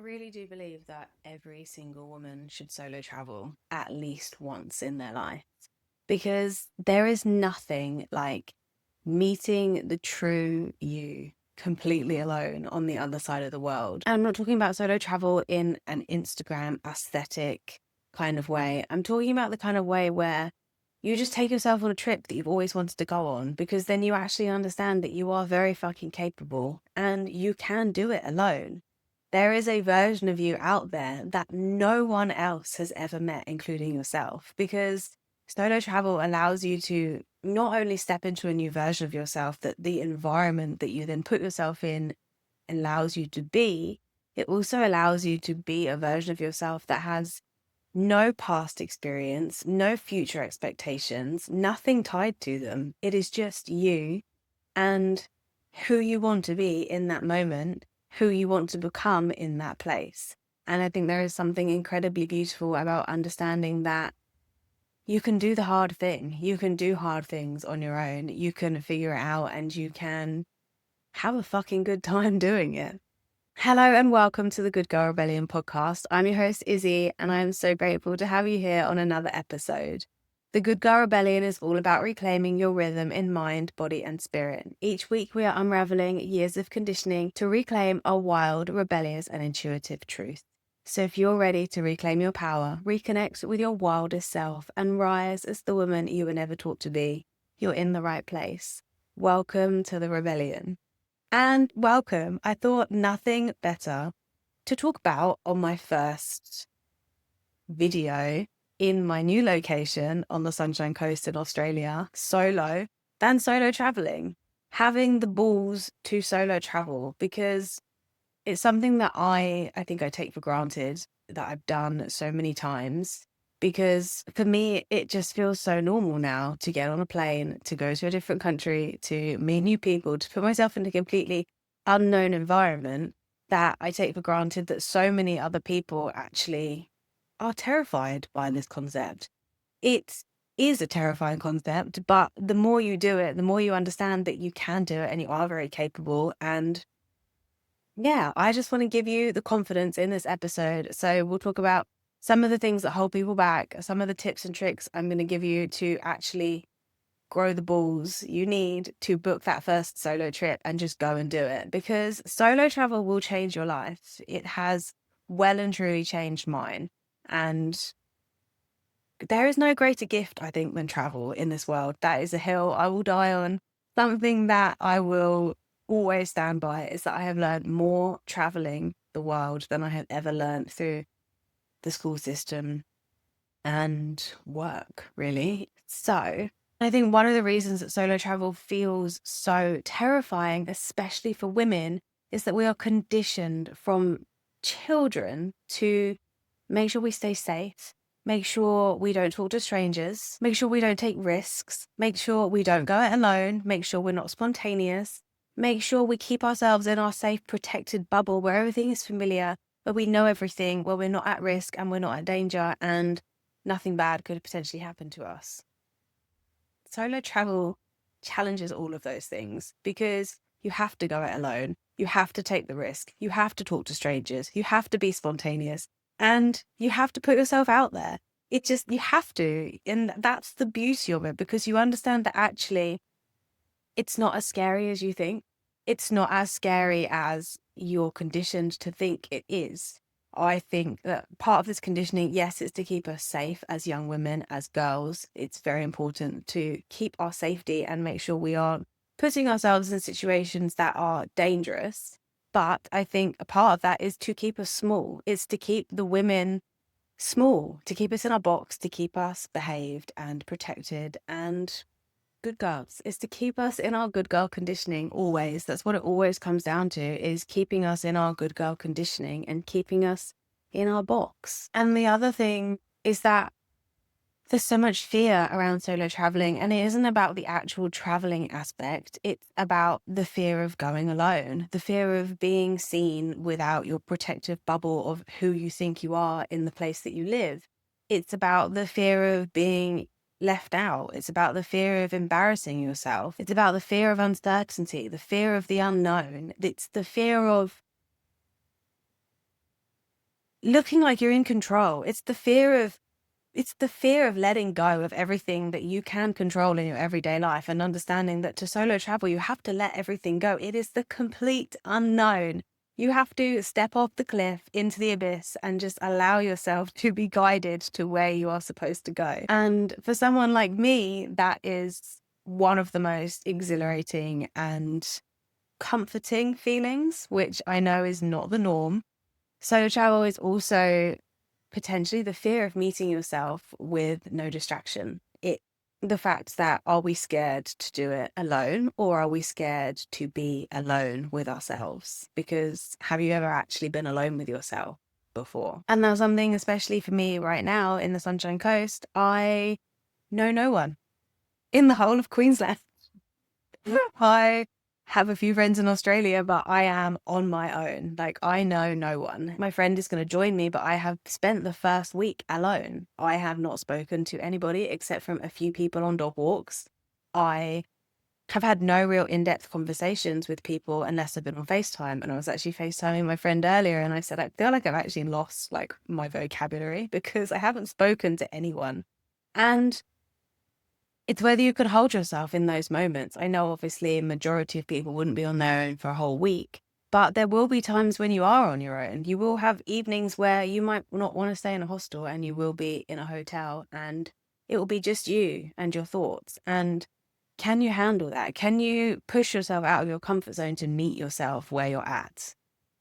really do believe that every single woman should solo travel at least once in their life because there is nothing like meeting the true you completely alone on the other side of the world. And I'm not talking about solo travel in an Instagram aesthetic kind of way. I'm talking about the kind of way where you just take yourself on a trip that you've always wanted to go on, because then you actually understand that you are very fucking capable and you can do it alone. There is a version of you out there that no one else has ever met, including yourself, because solo travel allows you to not only step into a new version of yourself that the environment that you then put yourself in allows you to be, it also allows you to be a version of yourself that has no past experience, no future expectations, nothing tied to them. It is just you and who you want to be in that moment, who you want to become in that place. And I think there is something incredibly beautiful about understanding that you can do the hard thing. You can do hard things on your own. You can figure it out and you can have a fucking good time doing it. Hello and welcome to the Good Girl Rebellion podcast. I'm your host, Izzy, and I'm so grateful to have you here on another episode. The Good Girl Rebellion is all about reclaiming your rhythm in mind, body, and spirit. Each week, we are unraveling years of conditioning to reclaim our wild, rebellious, and intuitive truth. So if you're ready to reclaim your power, reconnect with your wildest self, and rise as the woman you were never taught to be, you're in the right place. Welcome to the rebellion. And welcome. I thought nothing better to talk about on my first video in my new location on the Sunshine Coast in Australia, solo, than solo traveling. Having the balls to solo travel, because it's something that I think I take for granted that I've done so many times. Because for me, it just feels so normal now to get on a plane, to go to a different country, to meet new people, to put myself in a completely unknown environment, that I take for granted that so many other people actually are terrified by this concept. It is a terrifying concept, but the more you do it, the more you understand that you can do it and you are very capable. And yeah, I just want to give you the confidence in this episode. So we'll talk about some of the things that hold people back, some of the tips and tricks I'm going to give you to actually grow the balls you need to book that first solo trip and just go and do it. Because solo travel will change your life. It has well and truly changed mine. And there is no greater gift, I think, than travel in this world. That is a hill I will die on. Something that I will always stand by is that I have learned more traveling the world than I have ever learned through the school system and work, really. So I think one of the reasons that solo travel feels so terrifying, especially for women, is that we are conditioned from children to make sure we stay safe, make sure we don't talk to strangers, make sure we don't take risks, make sure we don't go it alone, make sure we're not spontaneous, make sure we keep ourselves in our safe, protected bubble where everything is familiar, where we know everything, where we're not at risk and we're not at danger and nothing bad could potentially happen to us. Solo travel challenges all of those things because you have to go it alone. You have to take the risk. You have to talk to strangers. You have to be spontaneous and you have to put yourself out there. You have to. And that's the beauty of it, because you understand that actually it's not as scary as you think. It's not as scary as you're conditioned to think it is. I think that part of this conditioning, yes, it's to keep us safe as young women, as girls. It's very important to keep our safety and make sure we aren't putting ourselves in situations that are dangerous. But I think a part of that is to keep us small. It's to keep the women small, to keep us in our box, to keep us behaved and protected and good girls. It's to keep us in our good girl conditioning always. That's what it always comes down to, is keeping us in our good girl conditioning and keeping us in our box. And the other thing is that there's so much fear around solo traveling, and it isn't about the actual traveling aspect. It's about the fear of going alone, the fear of being seen without your protective bubble of who you think you are in the place that you live. It's about the fear of being left out. It's about the fear of embarrassing yourself. It's about the fear of uncertainty, the fear of the unknown. It's the fear of looking like you're in control. It's the fear of letting go of everything that you can control in your everyday life, and understanding that to solo travel, you have to let everything go. It is the complete unknown. You have to step off the cliff into the abyss and just allow yourself to be guided to where you are supposed to go. And for someone like me, that is one of the most exhilarating and comforting feelings, which I know is not the norm. Solo travel is also potentially the fear of meeting yourself with no distraction. The fact that, are we scared to do it alone, or are we scared to be alone with ourselves? Because have you ever actually been alone with yourself before? And that's something, especially for me right now in the Sunshine Coast, I know no one in the whole of Queensland. I have a few friends in Australia, but I am on my own. Like, I know no one. My friend is going to join me, but I have spent the first week alone. I have not spoken to anybody except from a few people on dog walks. I have had no real in-depth conversations with people unless I've been on FaceTime. And I was actually FaceTiming my friend earlier, and I said, I feel like I've actually lost like my vocabulary because I haven't spoken to anyone. And it's whether you can hold yourself in those moments. I know obviously a majority of people wouldn't be on their own for a whole week, but there will be times when you are on your own. You will have evenings where you might not want to stay in a hostel, and you will be in a hotel, and it will be just you and your thoughts. And can you handle that? Can you push yourself out of your comfort zone to meet yourself where you're at?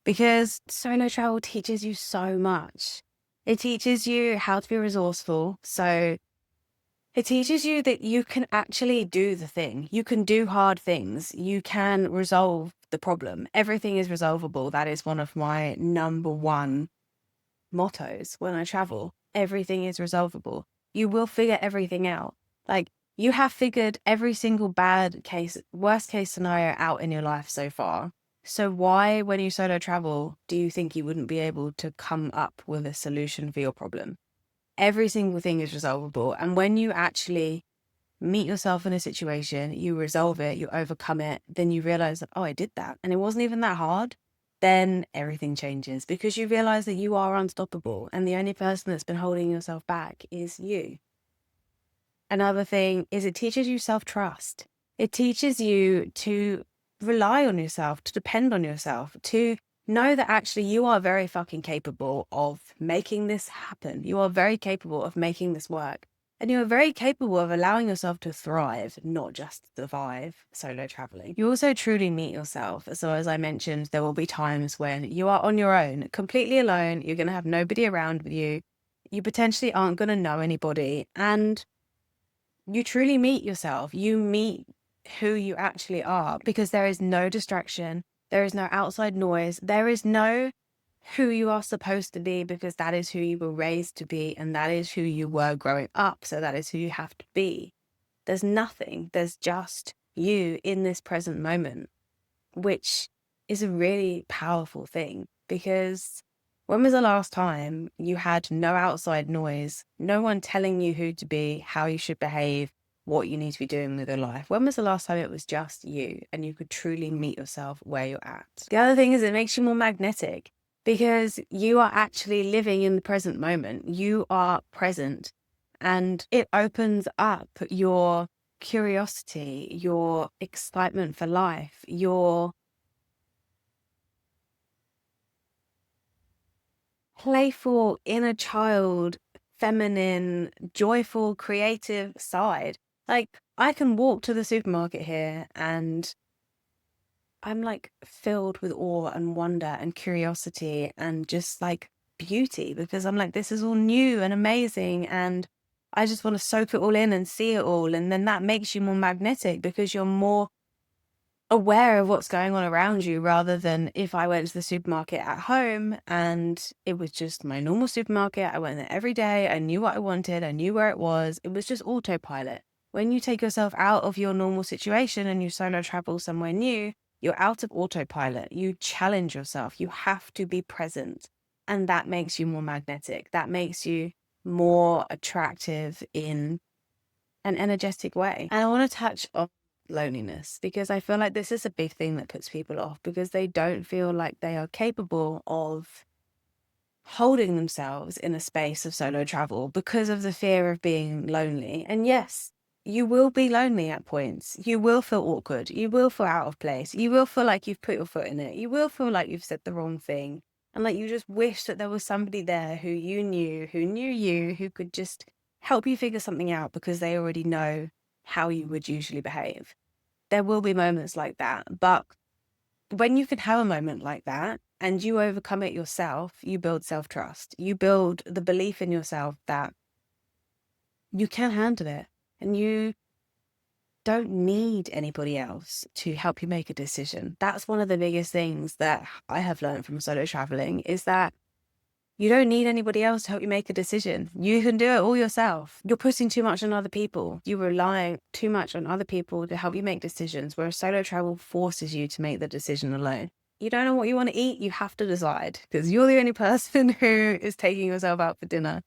Because solo travel teaches you so much. It teaches you how to be resourceful. So it teaches you that you can actually do the thing. You can do hard things. You can resolve the problem. Everything is resolvable. That is one of my number one mottos when I travel. Everything is resolvable. You will figure everything out. Like, you have figured every single worst case scenario out in your life so far. So why, when you solo travel, do you think you wouldn't be able to come up with a solution for your problem? Every single thing is resolvable. And when you actually meet yourself in a situation, you resolve it, you overcome it, then you realize that, oh, I did that, and it wasn't even that hard, then everything changes, because you realize that you are unstoppable, and the only person that's been holding yourself back is you. Another thing is, it teaches you self-trust. It teaches you to rely on yourself, to depend on yourself, to know that actually you are very fucking capable of making this happen. You are very capable of making this work. And you are very capable of allowing yourself to thrive, not just survive solo traveling. You also truly meet yourself. So as I mentioned, there will be times when you are on your own, completely alone. You're going to have nobody around with you. You potentially aren't going to know anybody. And you truly meet yourself. You meet who you actually are, because there is no distraction. There is no outside noise. There is no who you are supposed to be, because that is who you were raised to be, and that is who you were growing up. So that is who you have to be. There's nothing. There's just you in this present moment, which is a really powerful thing, because when was the last time you had no outside noise, no one telling you who to be, how you should behave, what you need to be doing with your life? When was the last time it was just you and you could truly meet yourself where you're at? The other thing is, it makes you more magnetic, because you are actually living in the present moment. You are present, and it opens up your curiosity, your excitement for life, your playful inner child, feminine, joyful, creative side. Like, I can walk to the supermarket here and I'm like filled with awe and wonder and curiosity and just like beauty, because I'm like, this is all new and amazing, and I just want to soak it all in and see it all. And then that makes you more magnetic, because you're more aware of what's going on around you, rather than if I went to the supermarket at home and it was just my normal supermarket. I went there every day. I knew what I wanted. I knew where it was. It was just autopilot. When you take yourself out of your normal situation and you solo travel somewhere new, you're out of autopilot. You challenge yourself. You have to be present. And that makes you more magnetic. That makes you more attractive in an energetic way. And I want to touch on loneliness, because I feel like this is a big thing that puts people off, because they don't feel like they are capable of holding themselves in a space of solo travel because of the fear of being lonely. And yes, you will be lonely at points. You will feel awkward. You will feel out of place. You will feel like you've put your foot in it. You will feel like you've said the wrong thing. And like you just wish that there was somebody there who knew you, who could just help you figure something out because they already know how you would usually behave. There will be moments like that. But when you can have a moment like that and you overcome it yourself, you build self-trust. You build the belief in yourself that you can handle it and you don't need anybody else to help you make a decision. That's one of the biggest things that I have learned from solo traveling is that you don't need anybody else to help you make a decision. You can do it all yourself. You're putting too much on other people. You rely too much on other people to help you make decisions, whereas solo travel forces you to make the decision alone. You don't know what you want to eat, you have to decide because you're the only person who is taking yourself out for dinner.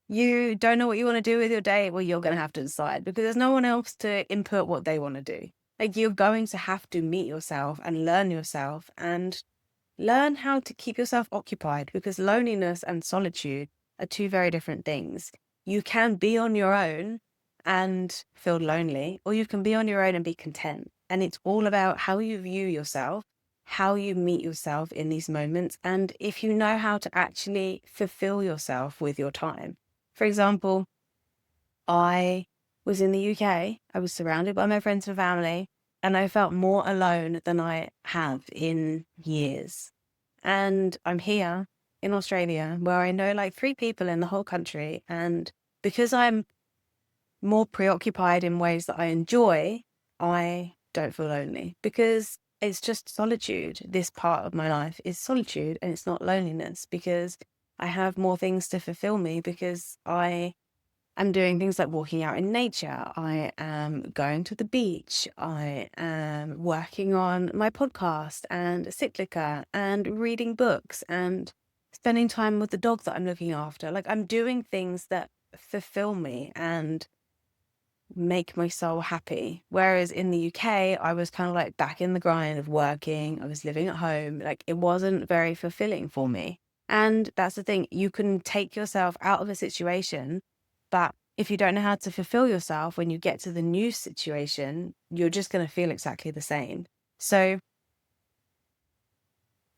You don't know what you want to do with your day, well, you're going to have to decide because there's no one else to input what they want to do. Like you're going to have to meet yourself and learn yourself and learn how to keep yourself occupied because loneliness and solitude are two very different things. You can be on your own and feel lonely, or you can be on your own and be content. And it's all about how you view yourself, how you meet yourself in these moments, and if you know how to actually fulfill yourself with your time. For example, I was in the UK, I was surrounded by my friends and family, and I felt more alone than I have in years. And I'm here in Australia where I know like 3 people in the whole country. And because I'm more preoccupied in ways that I enjoy, I don't feel lonely because it's just solitude. This part of my life is solitude and it's not loneliness because I have more things to fulfill me because I'm doing things like walking out in nature. I am going to the beach. I am working on my podcast and Cyclica and reading books and spending time with the dog that I'm looking after. Like I'm doing things that fulfill me and make my soul happy. Whereas in the UK, I was kind of like back in the grind of working. I was living at home. Like it wasn't very fulfilling for me. And that's the thing. You can take yourself out of a situation, but if you don't know how to fulfill yourself when you get to the new situation, you're just going to feel exactly the same. So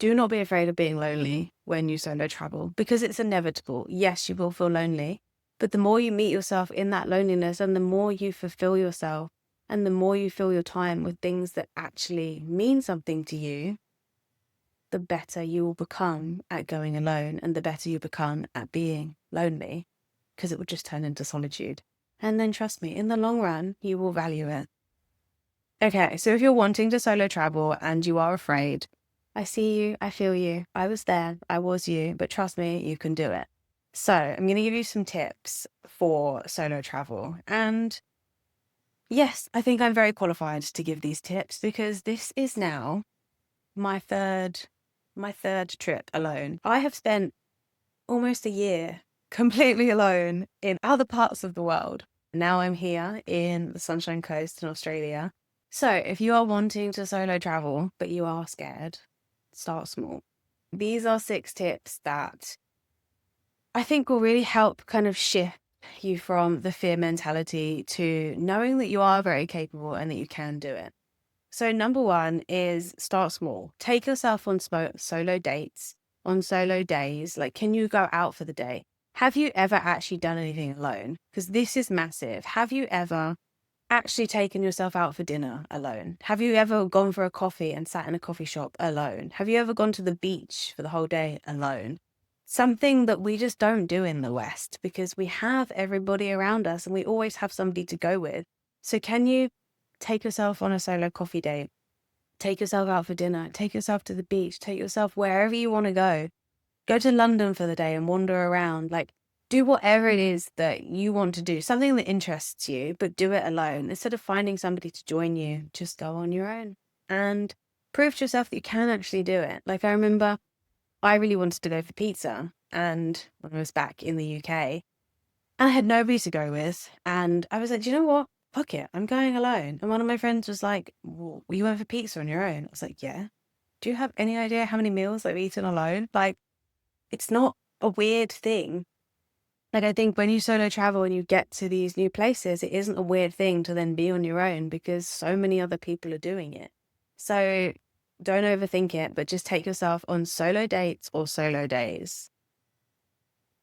do not be afraid of being lonely when you solo travel because it's inevitable. Yes, you will feel lonely, but the more you meet yourself in that loneliness and the more you fulfill yourself and the more you fill your time with things that actually mean something to you, the better you will become at going alone and the better you become at being lonely because it will just turn into solitude. And then trust me, in the long run, you will value it. Okay, so if you're wanting to solo travel and you are afraid, I see you, I feel you, I was there, I was you, but trust me, you can do it. So I'm going to give you some tips for solo travel. And yes, I think I'm very qualified to give these tips because this is now my third trip alone. I have spent almost a year completely alone in other parts of the world. Now I'm here in the Sunshine Coast in Australia. So if you are wanting to solo travel, but you are scared, start small. These are 6 tips that I think will really help kind of shift you from the fear mentality to knowing that you are very capable and that you can do it. So number 1 is start small. Take yourself on solo dates, on solo days. Like, can you go out for the day? Have you ever actually done anything alone? Because this is massive. Have you ever actually taken yourself out for dinner alone? Have you ever gone for a coffee and sat in a coffee shop alone? Have you ever gone to the beach for the whole day alone? Something that we just don't do in the West because we have everybody around us and we always have somebody to go with. So can you take yourself on a solo coffee date? Take yourself out for dinner, take yourself to the beach, take yourself wherever you want to go. Go to London for the day and wander around. Like, do whatever it is that you want to do, something that interests you, but do it alone. Instead of finding somebody to join you, just go on your own and prove to yourself that you can actually do it. Like, I remember I really wanted to go for pizza, and when I was back in the UK, and I had nobody to go with, and I was like, do you know what? Fuck it, I'm going alone. And one of my friends was like, well, you went for pizza on your own? I was like, yeah. Do you have any idea how many meals I've eaten alone? Like, it's not a weird thing. Like, I think when you solo travel and you get to these new places, it isn't a weird thing to then be on your own because so many other people are doing it. So don't overthink it, but just take yourself on solo dates or solo days.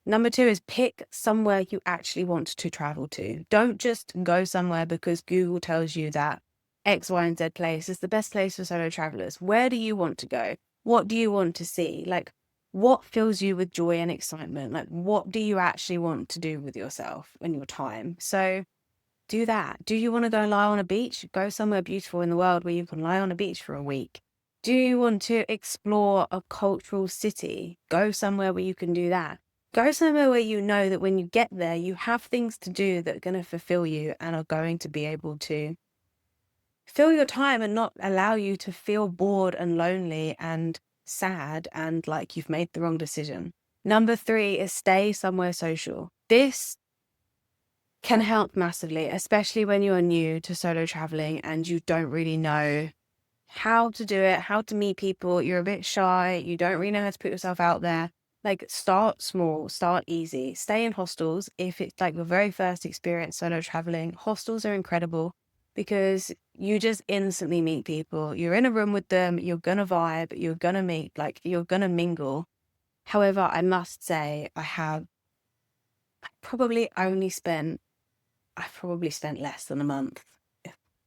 Number 2 is pick somewhere you actually want to travel to. Don't just go somewhere because Google tells you that X, Y, and Z place is the best place for solo travelers. Where do you want to go? What do you want to see? Like, what fills you with joy and excitement? Like, what do you actually want to do with yourself and your time? So do that. Do you want to go lie on a beach? Go somewhere beautiful in the world where you can lie on a beach for a week. Do you want to explore a cultural city? Go somewhere where you can do that. Go somewhere where you know that when you get there, you have things to do that are going to fulfill you and are going to be able to fill your time and not allow you to feel bored and lonely and sad and like you've made the wrong decision. Number 3 is stay somewhere social. This can help massively, especially when you are new to solo traveling and you don't really know how to do it, how to meet people. You're a bit shy. You don't really know how to put yourself out there. Like, start small, start easy, stay in hostels. If it's like your very first experience solo traveling, hostels are incredible because you just instantly meet people. You're in a room with them, you're gonna vibe, you're gonna meet, like, you're gonna mingle. However, I must say, probably only spent I've probably spent less than a month,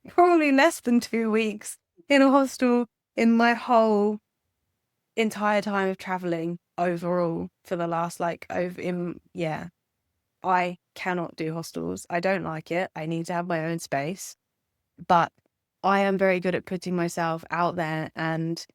probably less than 2 weeks in a hostel in my whole entire time of traveling overall for the last I cannot do hostels. I don't like it. I need to have my own space, but I am very good at putting myself out there and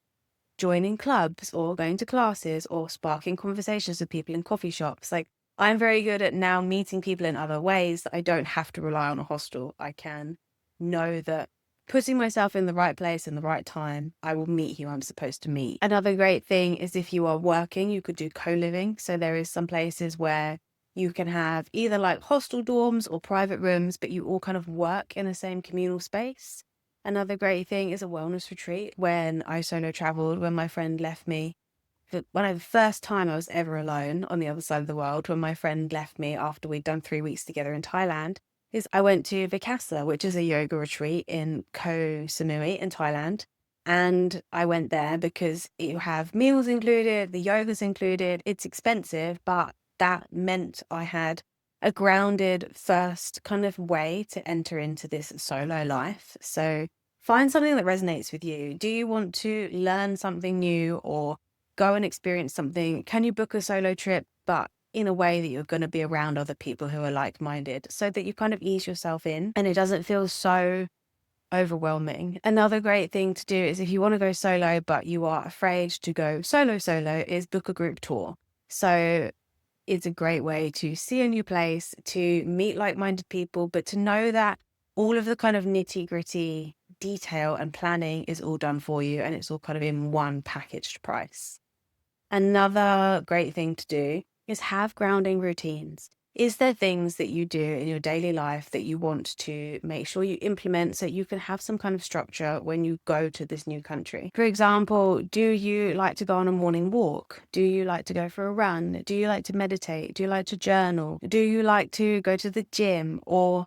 joining clubs or going to classes or sparking conversations with people in coffee shops. Like, I'm very good at now meeting people in other ways that I don't have to rely on a hostel. I can know that putting myself in the right place in the right time, I will meet who I'm supposed to meet. Another great thing is if you are working, you could do co-living. So there is some places where you can have either like hostel dorms or private rooms, but you all kind of work in the same communal space. Another great thing is a wellness retreat. When I solo traveled, when my friend left me, the first time I was ever alone on the other side of the world, when my friend left me after we'd done 3 weeks together in Thailand, is I went to Vipassana, which is a yoga retreat in Koh Samui in Thailand. And I went there because you have meals included, the yoga's included, it's expensive, but that meant I had a grounded first kind of way to enter into this solo life. So find something that resonates with you. Do you want to learn something new or go and experience something? Can you book a solo trip, but in a way that you're going to be around other people who are like-minded so that you kind of ease yourself in and it doesn't feel so overwhelming? Another great thing to do is if you want to go solo, but you are afraid to go solo, is book a group tour. So it's a great way to see a new place, to meet like-minded people, but to know that all of the kind of nitty-gritty detail and planning is all done for you and it's all kind of in one packaged price. Another great thing to do is have grounding routines. Is there things that you do in your daily life that you want to make sure you implement so you can have some kind of structure when you go to this new country? For example, do you like to go on a morning walk? Do you like to go for a run? Do you like to meditate? Do you like to journal? Do you like to go to the gym? Or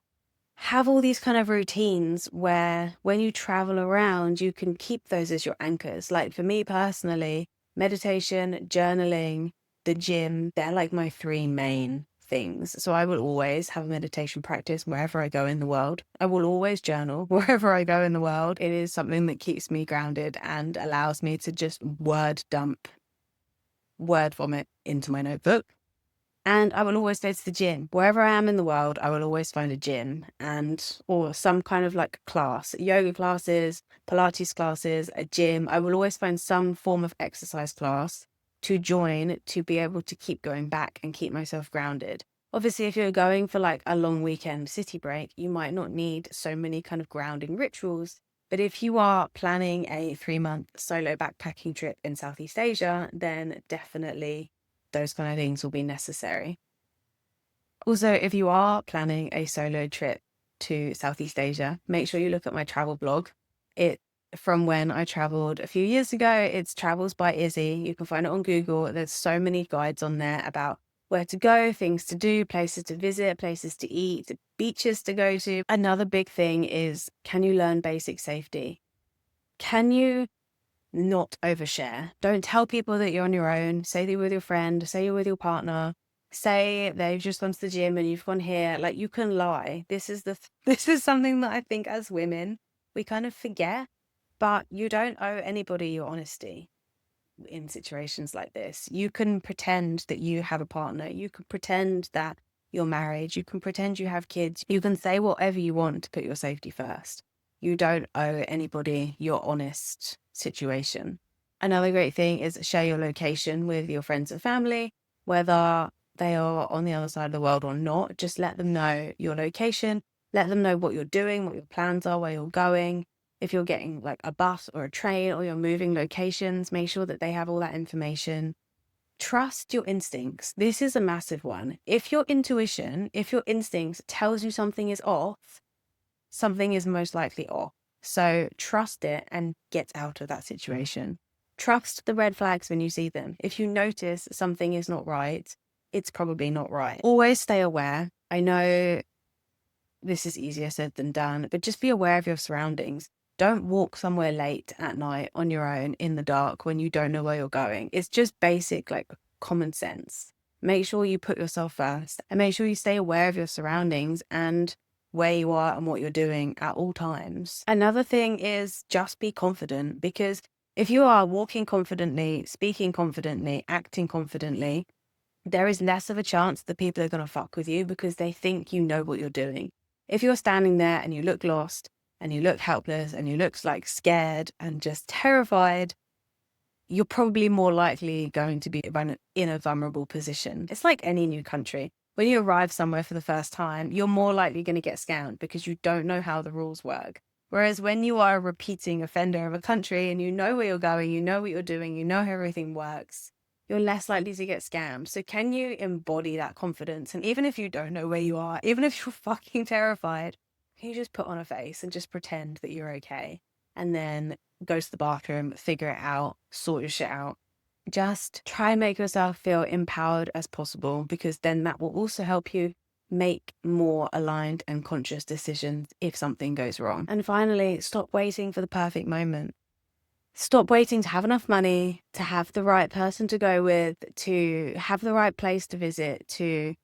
have all these kind of routines where when you travel around, you can keep those as your anchors. Like for me personally, meditation, journaling, the gym, they're like my 3 main things. So I will always have a meditation practice wherever I go in the world. I will always journal wherever I go in the world. It is something that keeps me grounded and allows me to just word vomit into my notebook. And I will always go to the gym. Wherever I am in the world, I will always find a gym or some kind of like class, yoga classes, Pilates classes, a gym. I will always find some form of exercise class to join to be able to keep going back and keep myself grounded. Obviously, if you're going for like a long weekend city break, you might not need so many kind of grounding rituals. But if you are planning a 3-month solo backpacking trip in Southeast Asia, then definitely those kind of things will be necessary. Also, if you are planning a solo trip to Southeast Asia, make sure you look at my travel blog. It from when I traveled a few years ago. It's Travels by Izzy. You can find it on Google. There's so many guides on there about where to go, things to do, places to visit, places to eat, beaches to go to. Another big thing is, can you learn basic safety? Can you not overshare? Don't tell people that you're on your own. Say that you're with your friend, say you're with your partner, say they've just gone to the gym and you've gone here. Like, you can lie. This is something that I think as women, we kind of forget, but you don't owe anybody your honesty in situations like this. You can pretend that you have a partner. You can pretend that you're married. You can pretend you have kids. You can say whatever you want to put your safety first. You don't owe anybody your honest situation. Another great thing is share your location with your friends and family, whether they are on the other side of the world or not. Just let them know your location. Let them know what you're doing, what your plans are, where you're going. If you're getting like a bus or a train or you're moving locations, make sure that they have all that information. Trust your instincts. This is a massive one. If your instincts tells you something is off, something is most likely off. So trust it and get out of that situation. Trust the red flags when you see them. If you notice something is not right, it's probably not right. Always stay aware. I know this is easier said than done, but just be aware of your surroundings. Don't walk somewhere late at night on your own in the dark when you don't know where you're going. It's just basic, like, common sense. Make sure you put yourself first and make sure you stay aware of your surroundings and where you are and what you're doing at all times. Another thing is just be confident, because if you are walking confidently, speaking confidently, acting confidently, there is less of a chance that people are going to fuck with you because they think you know what you're doing. If you're standing there and you look lost and you look helpless and you look like scared and just terrified, you're probably more likely going to be in a vulnerable position. It's like any new country. When you arrive somewhere for the first time, you're more likely going to get scammed because you don't know how the rules work. Whereas when you are a repeating offender of a country and you know where you're going, you know what you're doing, you know how everything works, you're less likely to get scammed. So can you embody that confidence? And even if you don't know where you are, even if you're fucking terrified, can you just put on a face and just pretend that you're okay? And then go to the bathroom, figure it out, sort your shit out. Just try and make yourself feel empowered as possible, because then that will also help you make more aligned and conscious decisions if something goes wrong. And finally, stop waiting for the perfect moment. Stop waiting to have enough money, to have the right person to go with, to have the right place to visit, to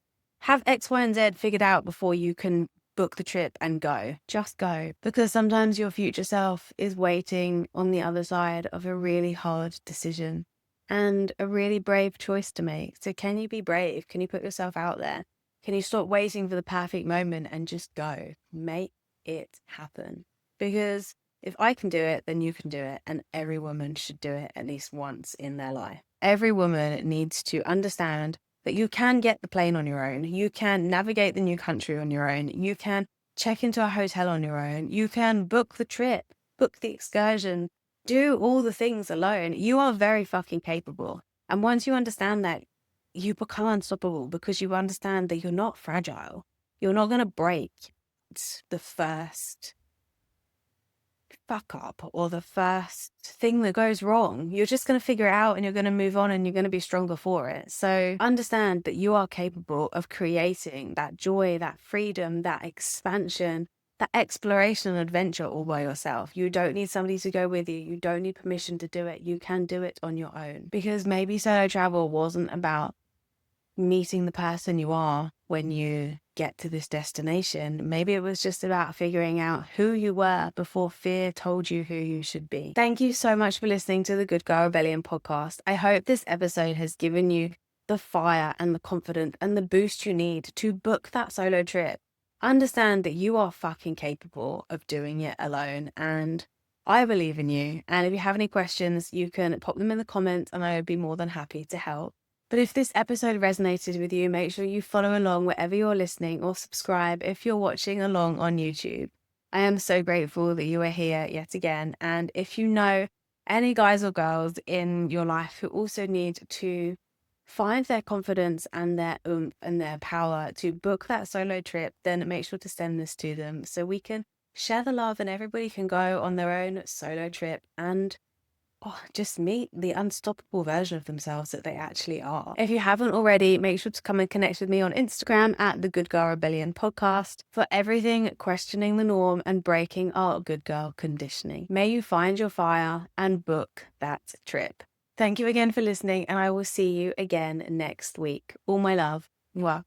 have X, Y, and Z figured out before you can book the trip and go. Just go. Because sometimes your future self is waiting on the other side of a really hard decision and a really brave choice to make. So can you be brave? Can you put yourself out there? Can you stop waiting for the perfect moment and just go? Make it happen. Because if I can do it, then you can do it. And every woman should do it at least once in their life. Every woman needs to understand that you can get the plane on your own. You can navigate the new country on your own. You can check into a hotel on your own. You can book the trip, book the excursion, do all the things alone. You are very fucking capable. And once you understand that, you become unstoppable, because you understand that you're not fragile. You're not going to break the first fuck up or the first thing that goes wrong. You're just going to figure it out and you're going to move on and you're going to be stronger for it. So understand that you are capable of creating that joy, that freedom, that expansion, that exploration and adventure all by yourself. You don't need somebody to go with you. You don't need permission to do it. You can do it on your own. Because maybe solo travel wasn't about meeting the person you are when you get to this destination. Maybe it was just about figuring out who you were before fear told you who you should be. Thank you so much for listening to the Good Girl Rebellion podcast. I hope this episode has given you the fire and the confidence and the boost you need to book that solo trip. Understand that you are fucking capable of doing it alone, and I believe in you. And if you have any questions, you can pop them in the comments and I would be more than happy to help. But if this episode resonated with you, make sure you follow along wherever you're listening, or subscribe if you're watching along on YouTube. I am so grateful that you are here yet again. And if you know any guys or girls in your life who also need to find their confidence and their oomph and their power to book that solo trip, then make sure to send this to them so we can share the love, and everybody can go on their own solo trip and just meet the unstoppable version of themselves that they actually are. If you haven't already, make sure to come and connect with me on Instagram at the Good Girl Rebellion podcast for everything questioning the norm and breaking our good girl conditioning. May you find your fire and book that trip. Thank you again for listening, and I will see you again next week. All my love. Mwah.